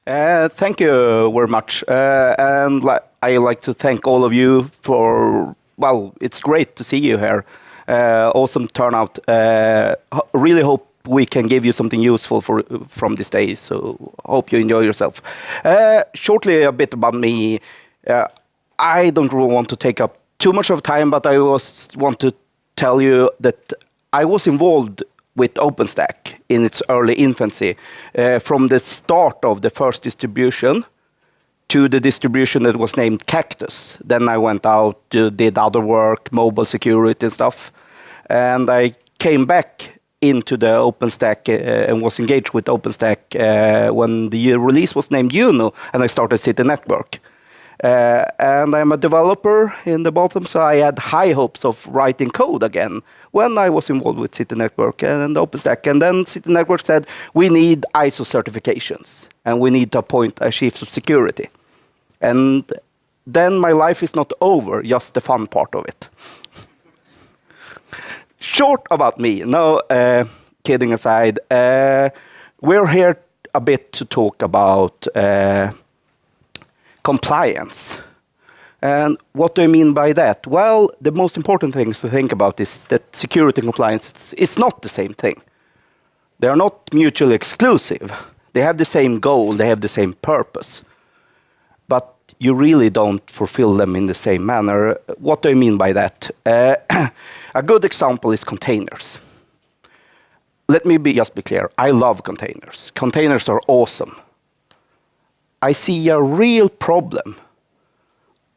Thank you very much. And I like to thank all of you for, well, it's great to see you here. Awesome turnout. Really hope we can give you something useful from this day. So hope you enjoy yourself. Shortly, a bit about me. I don't really want to take up too much of time, but I want to tell you that I was involved with OpenStack in its early infancy, from the start of the first distribution to the distribution that was named Cactus. Then I went out, did other work, mobile security and stuff. And I came back into the OpenStack and was engaged with OpenStack when the release was named Juno, and I started City Network. And I'm a developer in the bottom, so I had high hopes of writing code again when I was involved with City Network and OpenStack. And then City Network said, we need ISO certifications, and we need to appoint a chief of security. And then my life is not over, just the fun part of it. Short about me, no, kidding aside, we're here a bit to talk about compliance. And what do I mean by that? Well, the most important thing to think about is that security and compliance is not the same thing. They are not mutually exclusive. They have the same goal, they have the same purpose. But you really don't fulfill them in the same manner. What do I mean by that? A good example is containers. Let me just be clear. I love containers. Containers are awesome. I see a real problem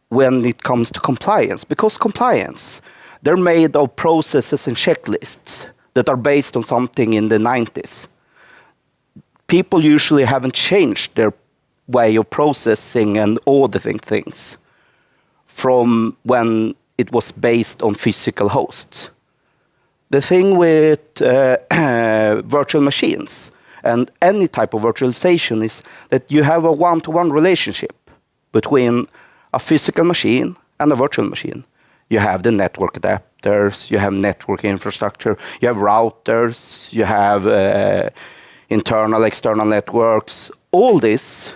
when it comes to compliance, because compliance, they're made of processes and checklists that are based on something in the 90s. People usually haven't changed their way of processing and auditing things from when it was based on physical hosts. The thing with virtual machines and any type of virtualization is that you have a one-to-one relationship between a physical machine and a virtual machine. You have the network adapters, you have network infrastructure, you have routers, you have internal, external networks. All this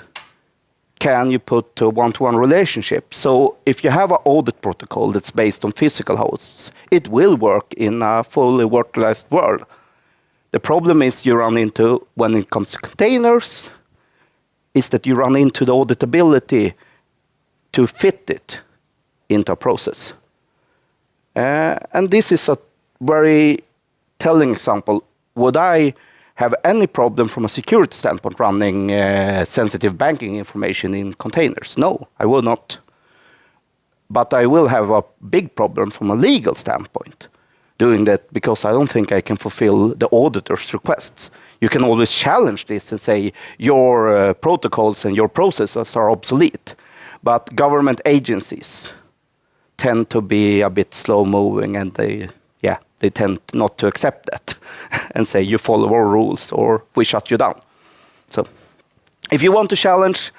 can you put to a one-to-one relationship. So if you have an audit protocol that's based on physical hosts, it will work in a fully virtualized world. The problem is you run into, when it comes to containers, is that you run into the auditability to fit it into a process. And this is a very telling example. Would I have any problem from a security standpoint running sensitive banking information in containers? No, I will not. But I will have a big problem from a legal standpoint doing that, because I don't think I can fulfill the auditor's requests. You can always challenge this and say your protocols and your processes are obsolete. But government agencies tend to be a bit slow-moving, and they tend not to accept that and say you follow our rules or we shut you down. So if you want to challenge,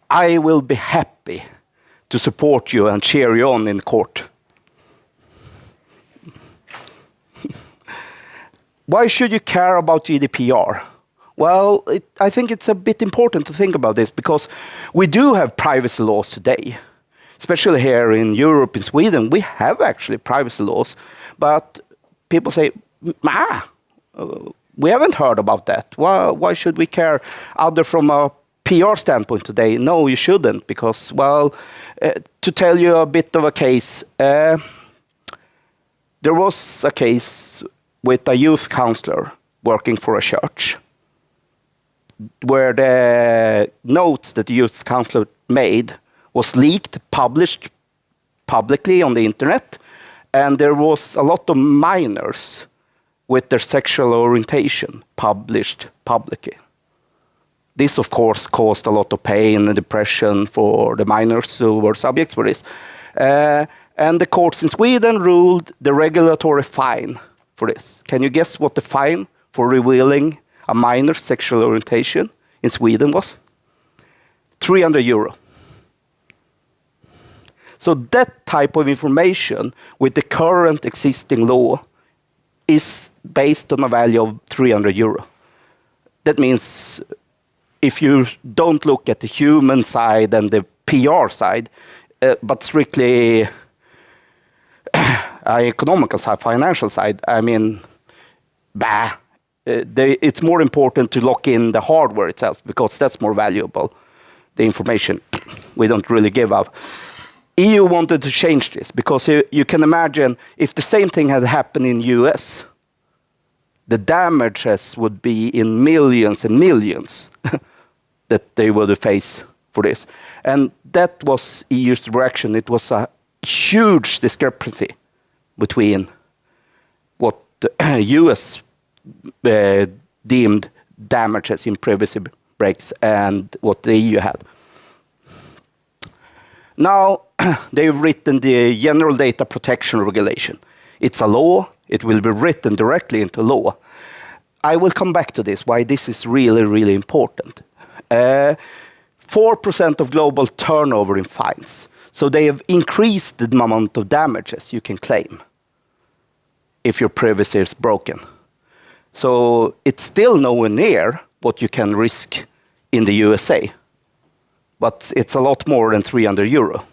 I will be happy to support you and cheer you on in court. Why should you care about GDPR? Well, I think it's a bit important to think about this, because we do have privacy laws today. Especially here in Europe, in Sweden, we have actually privacy laws. But people say, we haven't heard about that. Why should we care? Other from a PR standpoint today, no, you shouldn't. Because, well, to tell you a bit of a case, there was a case with a youth counselor working for a church, where the notes that the youth counselor made was leaked, published publicly on the internet, and there was a lot of minors with their sexual orientation published publicly. This, of course, caused a lot of pain and depression for the minors who were subjects for this. And the courts in Sweden ruled the regulatory fine for this. Can you guess what the fine for revealing a minor's sexual orientation in Sweden was? 300 euro. So that type of information with the current existing law is based on a value of 300 euro. That means if you don't look at the human side and the PR side, but strictly economical side, financial side, I mean, it's more important to lock in the hardware itself because that's more valuable. The information we don't really give up. EU wanted to change this because you can imagine if the same thing had happened in US, the damages would be in millions and millions that they would face for this. And that was EU's direction. It was a huge discrepancy between what the US deemed damages in privacy breaks and what the EU had. Now, they've written the General Data Protection Regulation. It's a law. It will be written directly into law. I will come back to this, why this is really, really important. 4% of global turnover in fines. So they have increased the amount of damages you can claim if your privacy is broken. So it's still nowhere near what you can risk in the USA. But it's a lot more than 300 euro.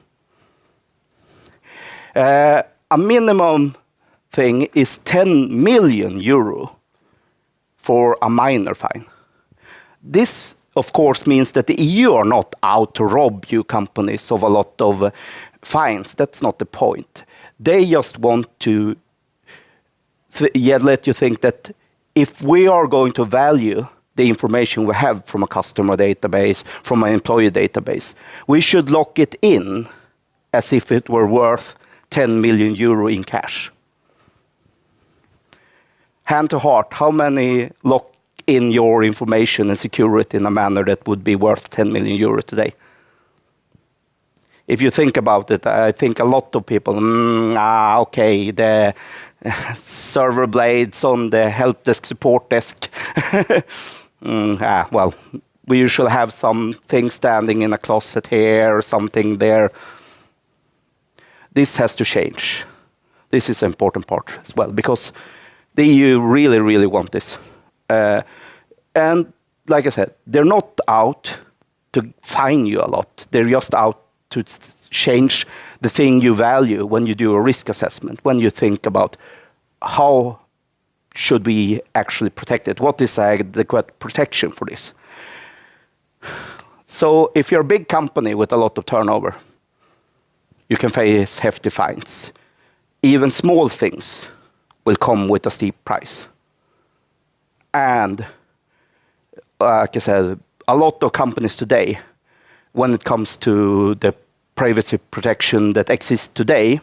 A minimum thing is 10 million euro for a minor fine. This, of course, means that the EU are not out to rob you companies of a lot of fines. That's not the point. They just want to let you think that if we are going to value the information we have from a customer database, from an employee database, we should lock it in as if it were worth 10 million euro in cash. Hand to heart, how many lock in your information and secure it in a manner that would be worth 10 million euro today? If you think about it, I think a lot of people, okay, the server blades on the help desk, support desk. Well, we usually have something standing in a closet here or something there. This has to change. This is an important part as well, because the EU really, really want this. And like I said, they're not out to fine you a lot. They're just out to change the thing you value when you do a risk assessment, when you think about how should we actually protect it? What is adequate protection for this? So if you're a big company with a lot of turnover, you can face hefty fines. Even small things will come with a steep price. And like I said, a lot of companies today, when it comes to the privacy protection that exists today,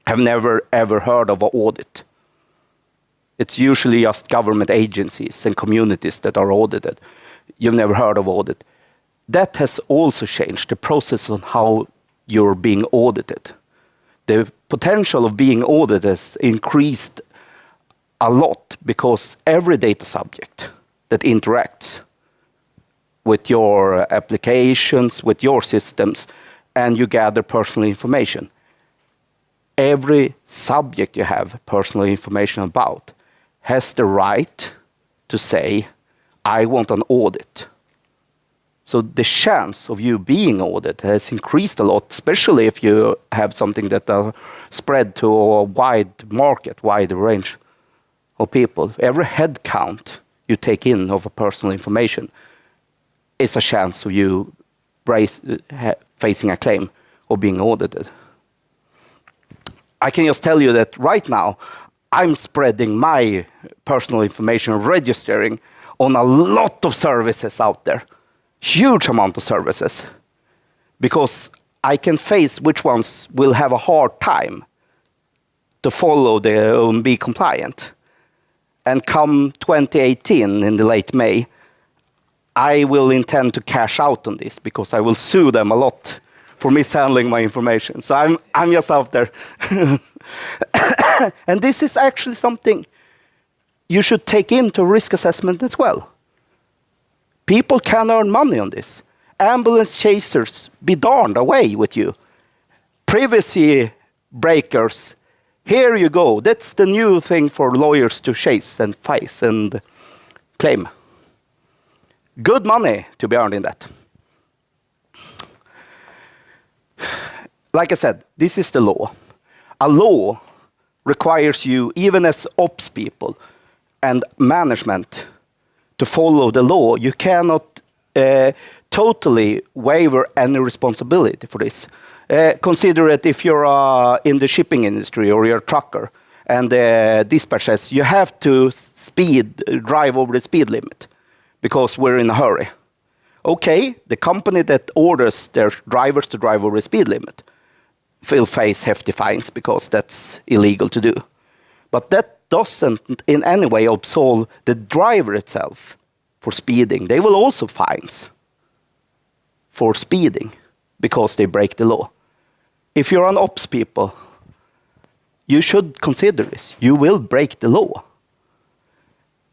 have never ever heard of an audit. It's usually just government agencies and communities that are audited. You've never heard of audit. That has also changed the process on how you're being audited. The potential of being audited has increased a lot because every data subject that interacts with your applications, with your systems, and you gather personal information, every subject you have personal information about has the right to say, I want an audit. So the chance of you being audited has increased a lot, especially if you have something that are spread to a wide market, wide range of people. Every head count you take in of a personal information is a chance of you facing a claim or being audited. I can just tell you that right now, I'm spreading my personal information, registering on a lot of services out there. Huge amount of services. Because I can face which ones will have a hard time to follow and be compliant. And come 2018, in the late May, I will intend to cash out on this because I will sue them a lot for mishandling my information. So I'm just out there. And this is actually something you should take into risk assessment as well. People can earn money on this. Ambulance chasers, be darned away with you. Privacy breakers, here you go. That's the new thing for lawyers to chase and face and claim. good money to be earned in that. Like I said, this is the law. A law requires you, even as ops people and management, to follow the law. You cannot totally waiver any responsibility for this. Consider it if you're in the shipping industry or you're a trucker and the dispatch says you have to drive over the speed limit because we're in a hurry. Okay, the company that orders their drivers to drive over the speed limit will face hefty fines because that's illegal to do. But that doesn't in any way absolve the driver itself for speeding. They will also fines for speeding because they break the law. If you're an ops people, you should consider this. You will break the law.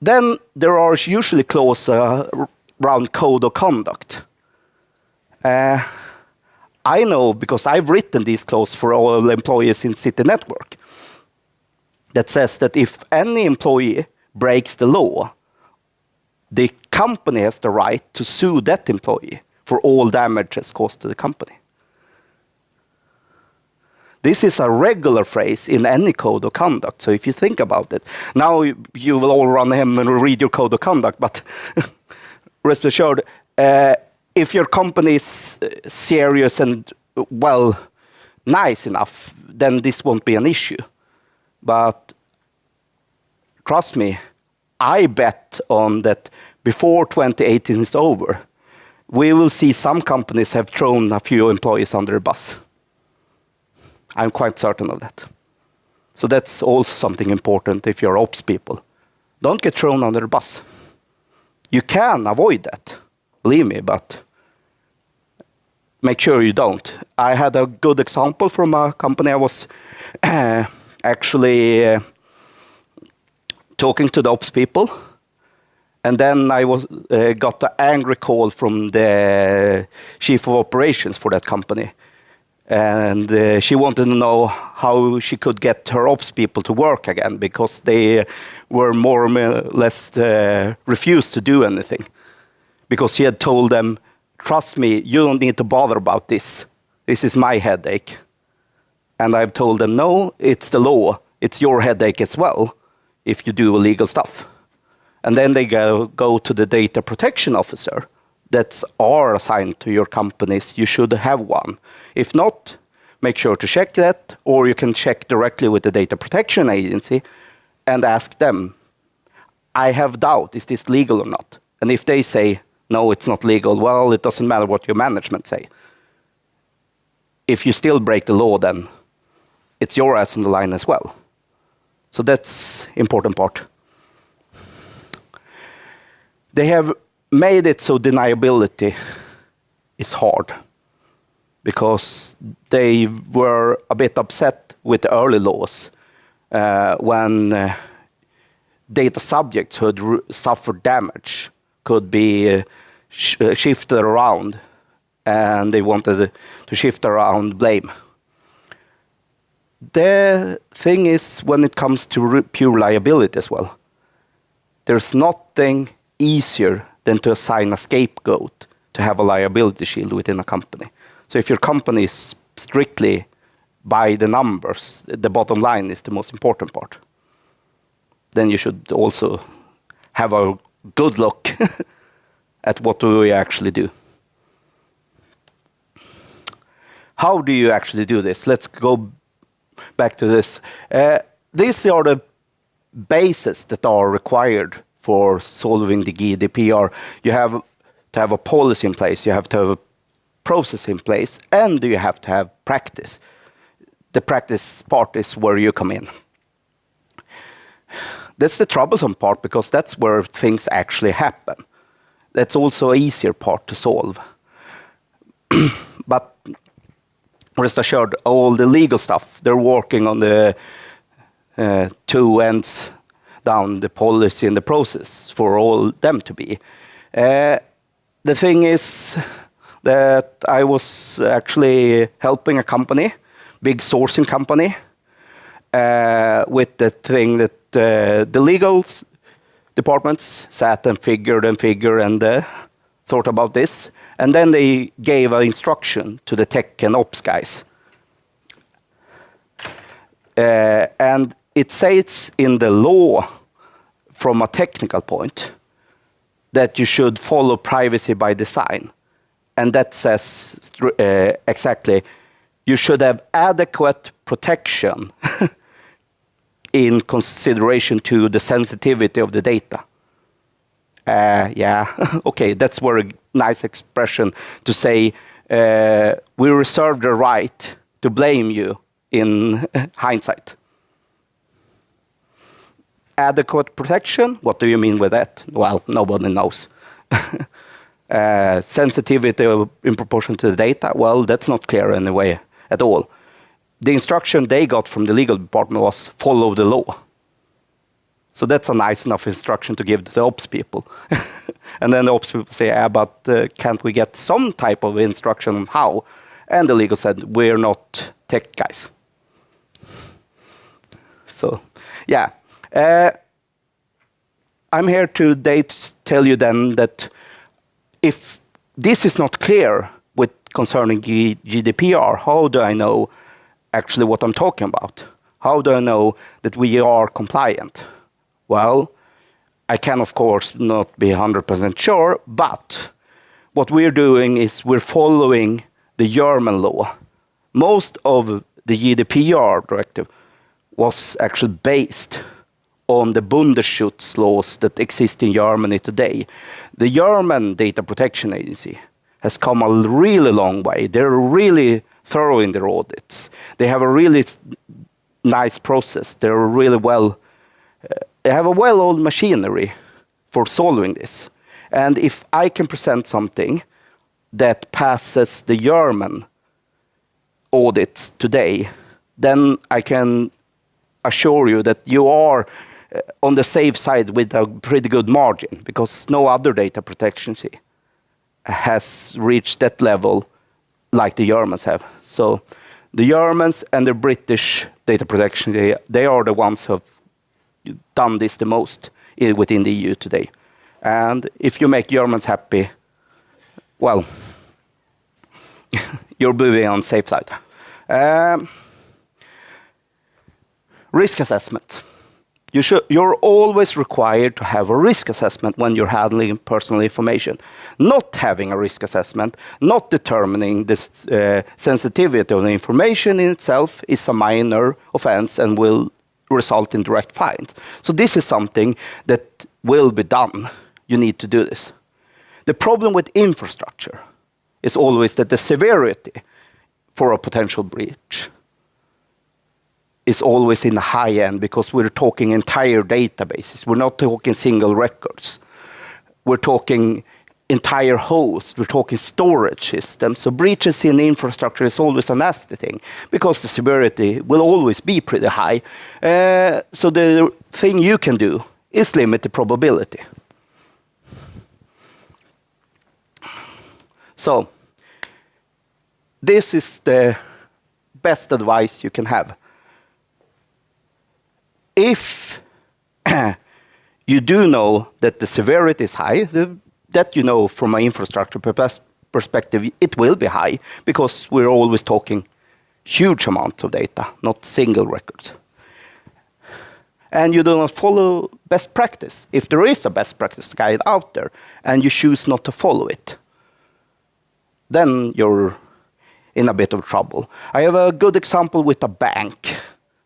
Then there are usually clauses around code of conduct. I know because I've written these clauses for all employees in City Network that says that if any employee breaks the law, the company has the right to sue that employee for all damages caused to the company. This is a regular phrase in any code of conduct. So if you think about it, now you will all run home and read your code of conduct, but rest assured, if your company is serious and, well, nice enough, then this won't be an issue. But trust me, I bet on that before 2018 is over, we will see some companies have thrown a few employees under the bus. I'm quite certain of that. So that's also something important if you're ops people. Don't get thrown under the bus. You can avoid that, believe me, but make sure you don't. I had a good example from a company I was actually talking to the ops people. And then I got an angry call from the chief of operations for that company. And she wanted to know how she could get her ops people to work again because they were more or less refused to do anything. Because she had told them, trust me, you don't need to bother about this. This is my headache. And I've told them, no, it's the law. It's your headache as well if you do illegal stuff. And then they go to the data protection officer that are assigned to your companies. You should have one. If not, make sure to check that, or you can check directly with the data protection agency and ask them, I have doubt, is this legal or not? And if they say, no, it's not legal, well, it doesn't matter what your management say. If you still break the law, then it's your ass on the line as well. So that's important part. They have made it so deniability is hard because they were a bit upset with the early laws when data subjects who had suffered damage could be shifted around, and they wanted to shift around blame. The thing is, when it comes to pure liability as well, there's nothing easier than to assign a scapegoat to have a liability shield within a company. So if your company is strictly by the numbers, the bottom line is the most important part, then you should also have a good look at what do we actually do. How do you actually do this? Let's go back to this. These are the bases that are required for solving the GDPR. You have to have a policy in place, you have to have a process in place, and you have to have practice. The practice part is where you come in. That's the troublesome part because that's where things actually happen. That's also an easier part to solve. But rest assured, all the legal stuff, they're working on the two ends down, the policy and the process for all them to be. The thing is that I was actually helping a company, big sourcing company, with the thing that the legal departments sat and figured, and thought about this, and then they gave an instruction to the tech and ops guys. And it says in the law, from a technical point, that you should follow privacy by design. And that says exactly, you should have adequate protection in consideration to the sensitivity of the data. Yeah, okay, that's a very nice expression to say, we reserve the right to blame you in hindsight. Adequate protection, what do you mean with that? Well, nobody knows. Sensitivity in proportion to the data, well, that's not clear in a way at all. The instruction they got from the legal department was follow the law. So that's a nice enough instruction to give to the ops people. And then the ops people say, yeah, but can't we get some type of instruction on how? And the legal said, we're not tech guys. So, yeah. I'm here today to tell you then that if this is not clear with concerning GDPR, how do I know actually what I'm talking about? How do I know that we are compliant? Well, I can of course not be 100% sure, but what we're doing is we're following the German law. Most of the GDPR directive was actually based on the Bundesschutz laws that exist in Germany today. The German Data Protection Agency has come a really long way. They're really thorough in their audits. They have a really nice process. They're really well, they have a well-oiled machinery for solving this. And if I can present something that passes the German audits today, then I can assure you that you are on the safe side with a pretty good margin, because no other data protection has reached that level like the Germans have. So the Germans and the British data protection, they are the ones who have done this the most within the EU today. And if you make Germans happy, well, you're moving on the safe side. Risk assessment. You're always required to have a risk assessment when you're handling personal information. Not having a risk assessment, not determining the sensitivity of the information in itself is a minor offense and will result in direct fines. So this is something that will be done. You need to do this. The problem with infrastructure is always that the severity for a potential breach is always in the high end, because we're talking entire databases. We're not talking single records. We're talking entire hosts. We're talking storage systems. So breaches in infrastructure is always a nasty thing, because the severity will always be pretty high. So the thing you can do is limit the probability. So this is the best advice you can have. If you do know that the severity is high, that you know from an infrastructure perspective, it will be high, because we're always talking huge amounts of data, not single records. And you do not follow best practice. If there is a best practice guide out there and you choose not to follow it, then you're in a bit of trouble. I have a good example with a bank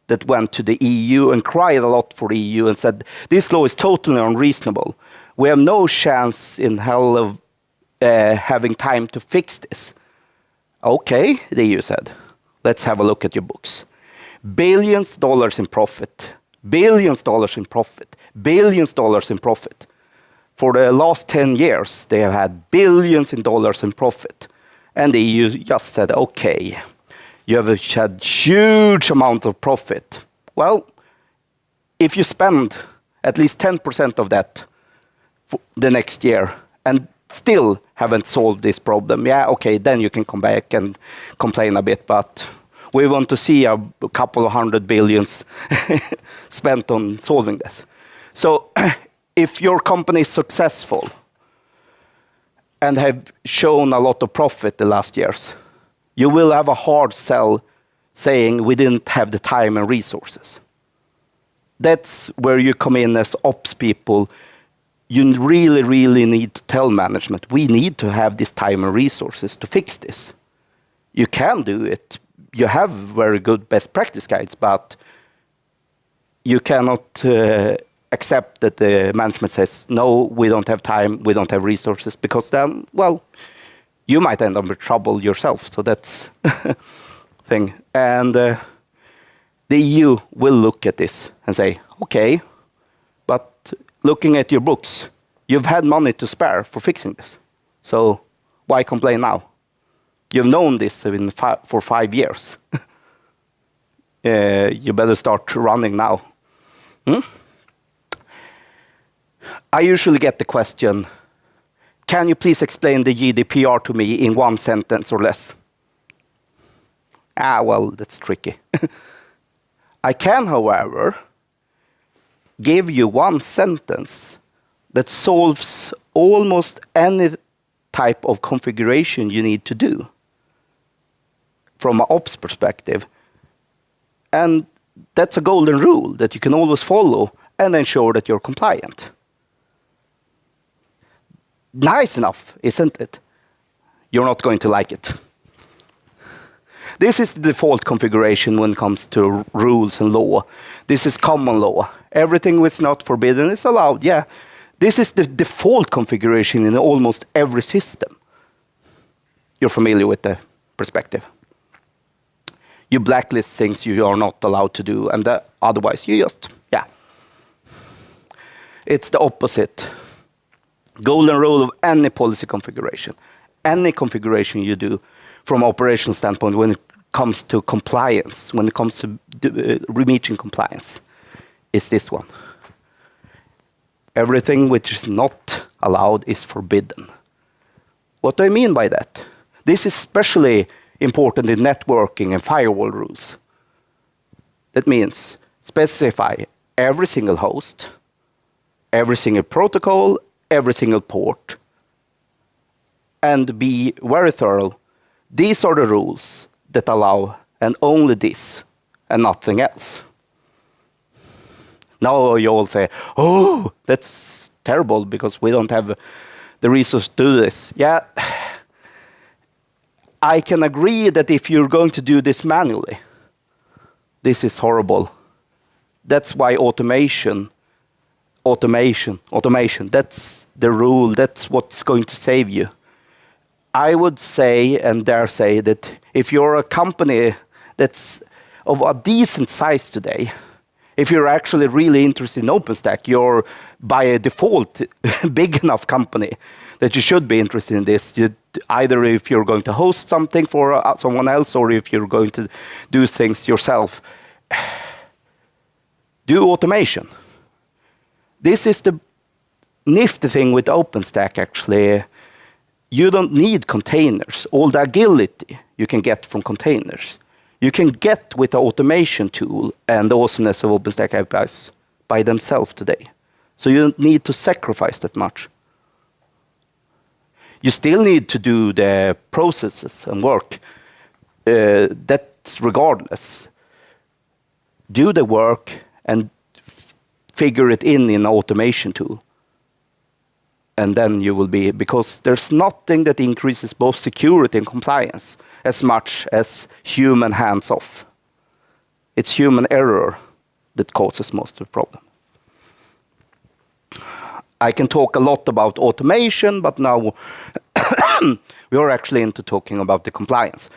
that went to the EU and cried a lot for the EU and said, this law is totally unreasonable. We have no chance in hell of having time to fix this. Okay, the EU said, let's have a look at your books. Billions dollars in profit, billions dollars in profit, billions dollars in profit. For the last 10 years, they have had billions in dollars in profit. And the EU just said, okay, you have had huge amount of profit. Well, if you spend at least 10% of that for the next year and still haven't solved this problem, yeah, okay, then you can come back and complain a bit, but we want to see a couple of $100 billion spent on solving this. So if your company is successful and have shown a lot of profit the last years, you will have a hard sell saying we didn't have the time and resources. That's where you come in as ops people. You really, really need to tell management, we need to have this time and resources to fix this. You can do it. You have very good best practice guides, but you cannot accept that the management says, no, we don't have time, we don't have resources, because then, well, you might end up in trouble yourself. So that's thing. And the EU will look at this and say, okay, but looking at your books, you've had money to spare for fixing this. So why complain now? You've known this for 5 years. You better start running now. I usually get the question, can you please explain the GDPR to me in 1 sentence or less? Well, that's tricky. I can, however, give you 1 sentence that solves almost any type of configuration you need to do from an ops perspective. And that's a golden rule that you can always follow and ensure that you're compliant. Nice enough, isn't it? You're not going to like it. This is the default configuration when it comes to rules and law. This is common law. Everything that's not forbidden is allowed. Yeah, this is the default configuration in almost every system. You're familiar with the perspective. You blacklist things you are not allowed to do, and otherwise you just, yeah. It's the opposite. Golden rule of any policy configuration. Any configuration you do from an operational standpoint when it comes to compliance, when it comes to reaching compliance, is this one. Everything which is not allowed is forbidden. What do I mean by that? This is especially important in networking and firewall rules. That means specify every single host, every single protocol, every single port, and be very thorough. These are the rules that allow, and only this, and nothing else. Now you all say, oh, that's terrible because we don't have the resource to do this. Yeah, I can agree that if you're going to do this manually, this is horrible. That's why automation, that's the rule, that's what's going to save you. I would say and dare say that if you're a company that's of a decent size today, if you're actually really interested in OpenStack, you're by default big enough company that you should be interested in this. Either if you're going to host something for someone else or if you're going to do things yourself, do automation. This is the nifty thing with OpenStack, actually. You don't need containers. All the agility you can get from containers, you can get with the automation tool and the awesomeness of OpenStack APIs by themselves today. So you don't need to sacrifice that much. You still need to do the processes and work. That's regardless. Do the work and figure it in an automation tool. And then you will be, because there's nothing that increases both security and compliance as much as human hands-off. It's human error that causes most of the problem. I can talk a lot about automation, but now we are actually into talking about the compliance.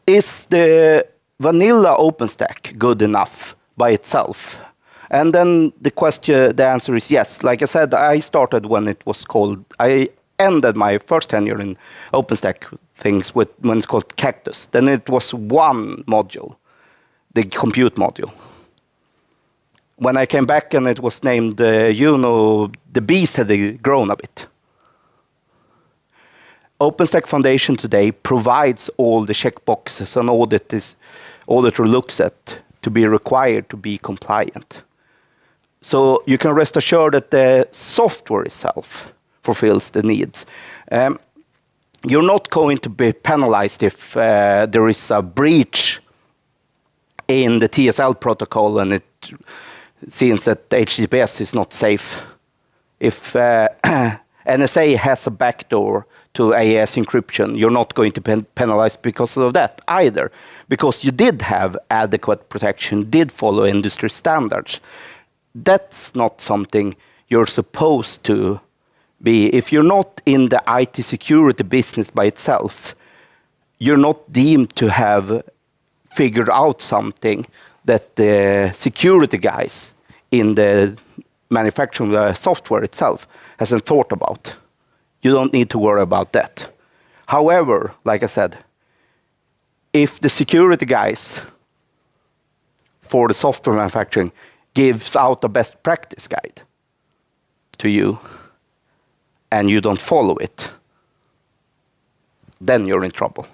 Is the vanilla OpenStack good enough by itself? And then the answer is yes. Like I said, I started when it was called, I ended my first tenure in OpenStack things when it's called Cactus. Then it was one module, the compute module. When I came back and it was named, the beast had grown a bit. OpenStack Foundation today provides all the checkboxes an auditor looks at to be required to be compliant. So you can rest assured that the software itself fulfills the needs. You're not going to be penalized if there is a breach in the TSL protocol and it seems that HTTPS is not safe. If NSA has a backdoor to AES encryption, you're not going to be penalized because of that either, because you did have adequate protection, did follow industry standards. That's not something you're supposed to be. If you're not in the IT security business by itself, you're not deemed to have figured out something that the security guys in the manufacturing of the software itself hasn't thought about. You don't need to worry about that. However, like I said, if the security guys for the software manufacturing gives out a best practice guide to you and you don't follow it, then you're in trouble.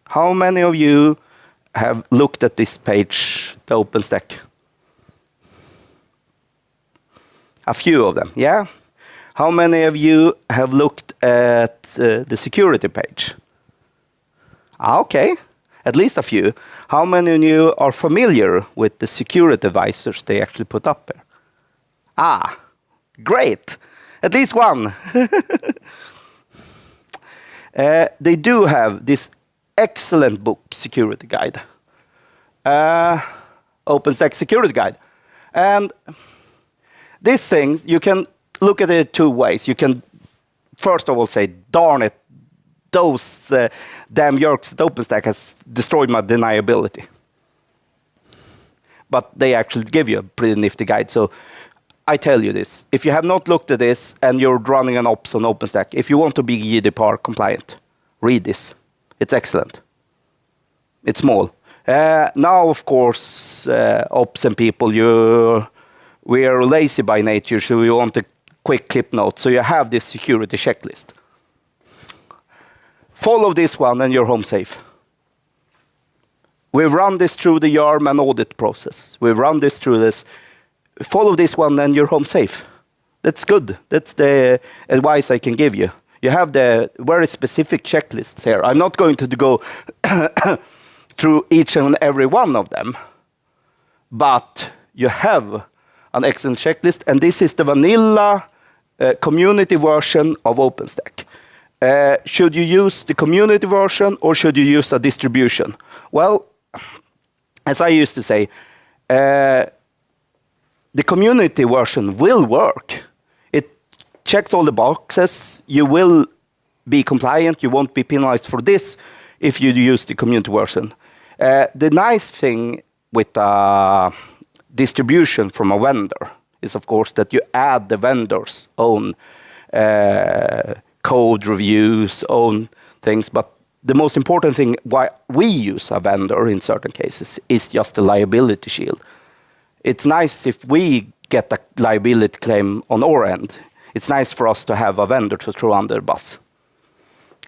How many of you have looked at this page, the OpenStack? A few of them, yeah? How many of you have looked at the security page? Okay, at least a few. How many of you are familiar with the security advisors they actually put up there? Great, at least one. They do have this excellent book, Security Guide, OpenStack Security Guide. And these things, you can look at it two ways. You can, first of all, say, darn it, those damn yerks at OpenStack has destroyed my deniability. But they actually give you a pretty nifty guide. So I tell you this, if you have not looked at this and you're running an ops on OpenStack, if you want to be GDPR compliant, read this. It's excellent. It's small. Now, of course, ops and people, we are lazy by nature, so we want a quick clip note. So you have this security checklist. Follow this one and you're home safe. We've run this through the YARM and audit process. We've run this through this. Follow this one and you're home safe. That's good. That's the advice I can give you. You have the very specific checklists here. I'm not going to go through each and every one of them, but you have an excellent checklist, and this is the vanilla community version of OpenStack. Should you use the community version or should you use a distribution? Well, as I used to say, the community version will work. Checks all the boxes, you will be compliant, you won't be penalized for this if you use the community version. The nice thing with distribution from a vendor is, of course, that you add the vendor's own code reviews, own things, but the most important thing why we use a vendor in certain cases is just the liability shield. It's nice if we get a liability claim on our end. It's nice for us to have a vendor to throw under the bus.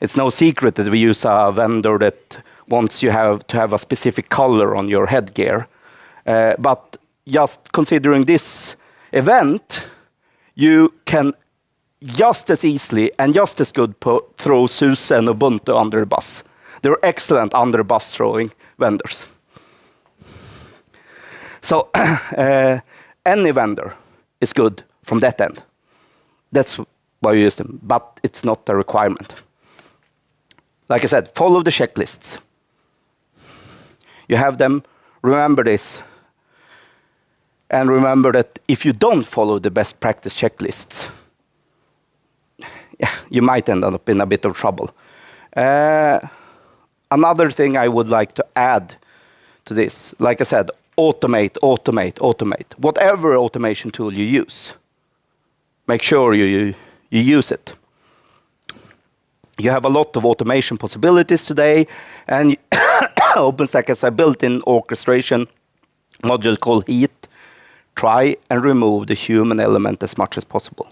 It's no secret that we use a vendor that wants you to have a specific color on your headgear. But just considering this event, you can just as easily and just as good throw SUSE and Ubuntu under the bus. They're excellent under bus throwing vendors. So any vendor is good from that end. That's why we use them, but it's not a requirement. Like I said, follow the checklists. You have them, remember this. And remember that if you don't follow the best practice checklists, you might end up in a bit of trouble. Another thing I would like to add to this, like I said, automate, automate, automate. Whatever automation tool you use, make sure you use it. You have a lot of automation possibilities today, and OpenStack has a built-in orchestration module called Heat. Try and remove the human element as much as possible.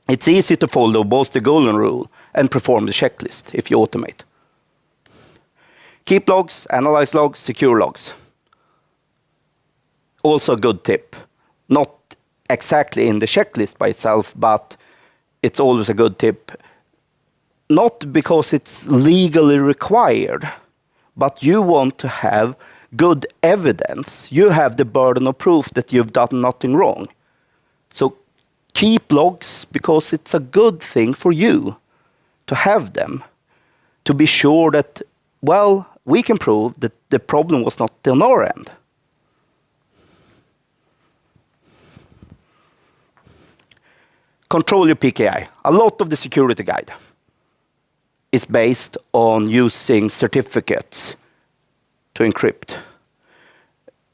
It's easy to follow both the golden rule and perform the checklist if you automate. Keep logs, analyze logs, secure logs. also a good tip. Not exactly in the checklist by itself, but it's always a good tip. Not because it's legally required, but you want to have good evidence. You have the burden of proof that you've done nothing wrong. So keep logs because it's a good thing for you to have them, to be sure that, well, we can prove that the problem was not on our end. Control your PKI. A lot of the security guide is based on using certificates to encrypt.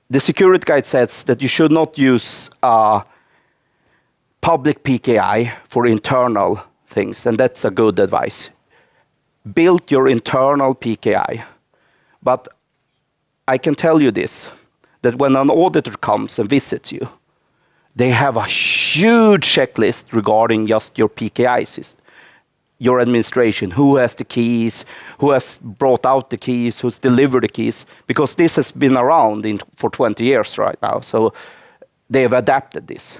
The security guide says that you should not use a public PKI for internal things, and that's a good advice. Build your internal PKI. But I can tell you this, that when an auditor comes and visits you, they have a huge checklist regarding just your PKIs, your administration, who has the keys, who has brought out the keys, who's delivered the keys, because this has been around for 20 years right now. So they have adapted this.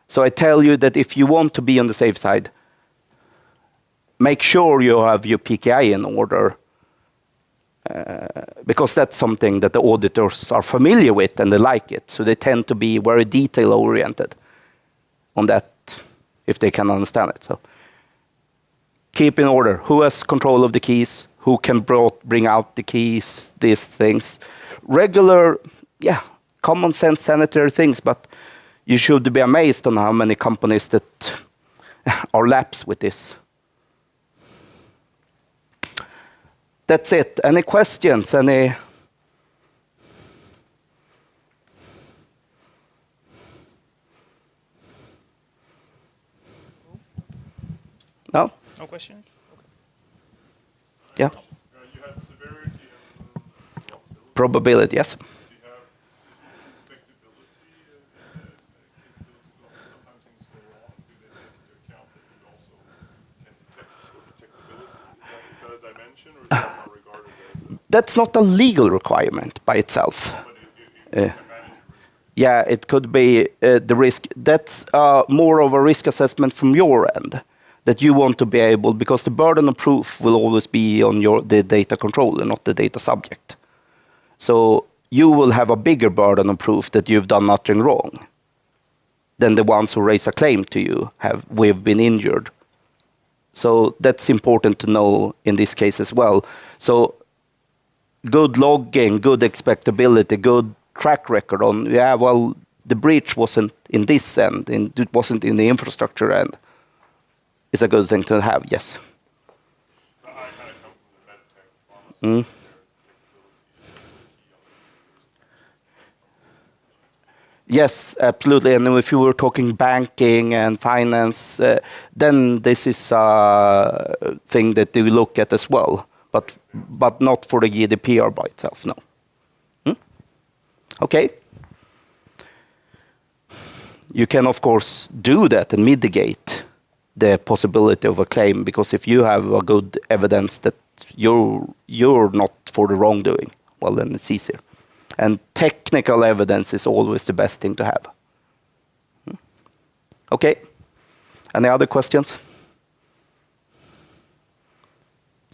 So I tell you that if you want to be on the safe side, make sure you have your PKI in order, because that's something that the auditors are familiar with and they like it. So they tend to be very detail oriented on that if they can understand it. So keep in order who has control of the keys, who can bring out the keys, these things. Regular, common sense sanitary things, but you should be amazed on how many companies that are lapsed with this. That's it. Any questions? Any? No? No questions? Okay. Yeah. You had severity and Probability, yes. Do you have inspectability capability? Sometimes things go wrong. Do they take into account that you also can detect detectability? Is that a dimension, or is that more regarded as a... That's not a legal requirement by itself. But you can manage risk? Yeah, it could be the risk. That's more of a risk assessment from your end, that you want to be able, because the burden of proof will always be on the data controller, not the data subject. So you will have a bigger burden of proof that you've done nothing wrong than the ones who raise a claim to you we've been injured. So that's important to know in this case as well. So good logging, good expectability, good track record on, the breach wasn't in this end, it wasn't in the infrastructure end. It's a good thing to have, yes. So I kind of come from the medtech pharmacy. Yes, absolutely. And if you were talking banking and finance, then this is a thing that we look at as well, but not for the GDPR by itself, no. Okay. You can, of course, do that and mitigate the possibility of a claim, because if you have a good evidence that you're not for the wrongdoing, well, then it's easier. And technical evidence is always the best thing to have. Okay. Any other questions?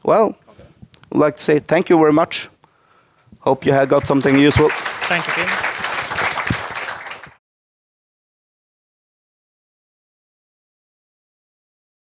Well, I'd like to say thank you very much. Hope you have got something useful. Thank you, Kim.